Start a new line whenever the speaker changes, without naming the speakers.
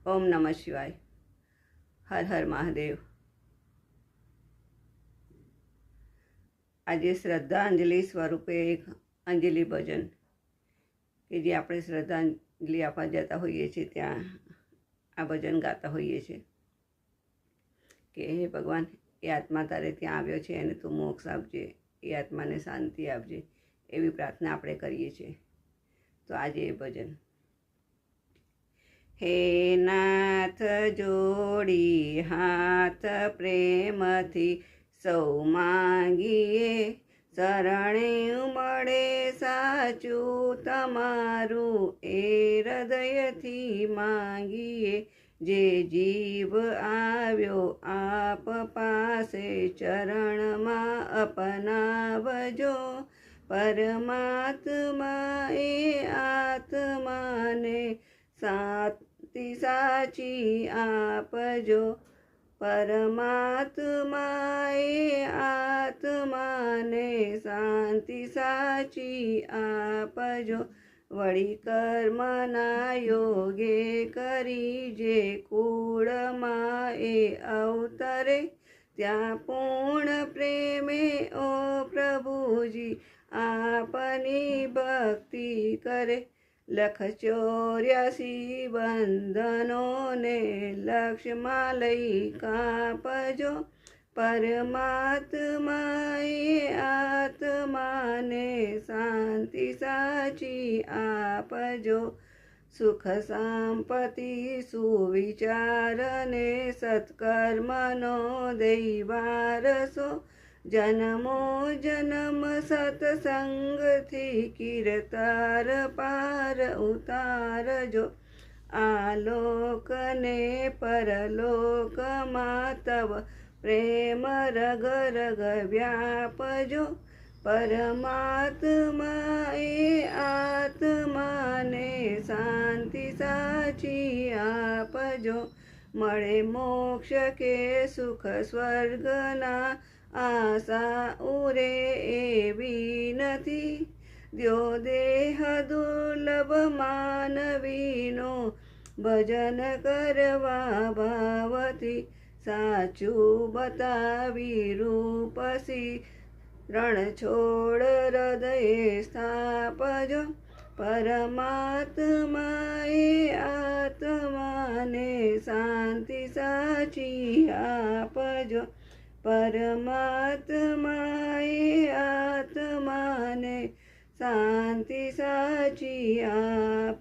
ઓમ નમઃ શિવાય. હર હર મહાદેવ. આજે શ્રદ્ધાંજલિ સ્વરૂપે એક અંજલિ ભજન કે જે આપણે શ્રદ્ધાંજલિ આપવા જતા હોઈએ છીએ ત્યાં આ ભજન ગાતા હોઈએ છીએ કે હે ભગવાન, એ આત્મા તારે ત્યાં આવ્યો છે એને તું મોક્ષ આપજે, એ આત્માને શાંતિ આપજે, એવી પ્રાર્થના આપણે કરીએ છીએ. તો આજે એ ભજન. હે નાથ જોડી હાથ પ્રેમથી સૌ માંગીએ, શરણે મળે સાચું તમારું એ હૃદયથી માંગીએ. જે જીવ આવ્યો આપ પાસે ચરણમાં અપનાવજો, પરમાત્મા એ આત્માને શાંતિ સાચી આપજો. પરમાત્મા એ આત્માને શાંતિ સાચી આપજો. વળી કર્મના યોગે કરી જે કુળમાં એ અવતરે, ત્યાં પૂર્ણ પ્રેમે ઓ પ્રભુજી આપની ભક્તિ કરે. 184 બંધનોને લક્ષ્યમાં લઈ કાપજો. પરમાત્મા એ આત્માને શાંતિ સાચી આપજો. સુખ સંપત્તિ સુવિચારને સત્કર્મનો દૈવારસો, જન્મો જન્મ સત્સંગથી કીર્તાર પાર ઉતારજો. આલોકને પરલોકમાં તવ પ્રેમ રગ રગ વ્યાપજો. પરમાત્મા એ આત્માને શાંતિ સાચી આપજો. મળે મોક્ષ કે સુખ સ્વર્ગના આશા ઉરે એવી નથી. દ્યો દેહ દુર્લભ માનવીનો ભજન કરવા ભાવથી, સાચું બતાવી રૂપસી રણ છોડ હૃદયે સ્થાપજો. પરમાત્મા એ આત્માને શાંતિ સાચી આપજો. પરમાત્મા એ આત્માને શાંતિ સાચી આપજો.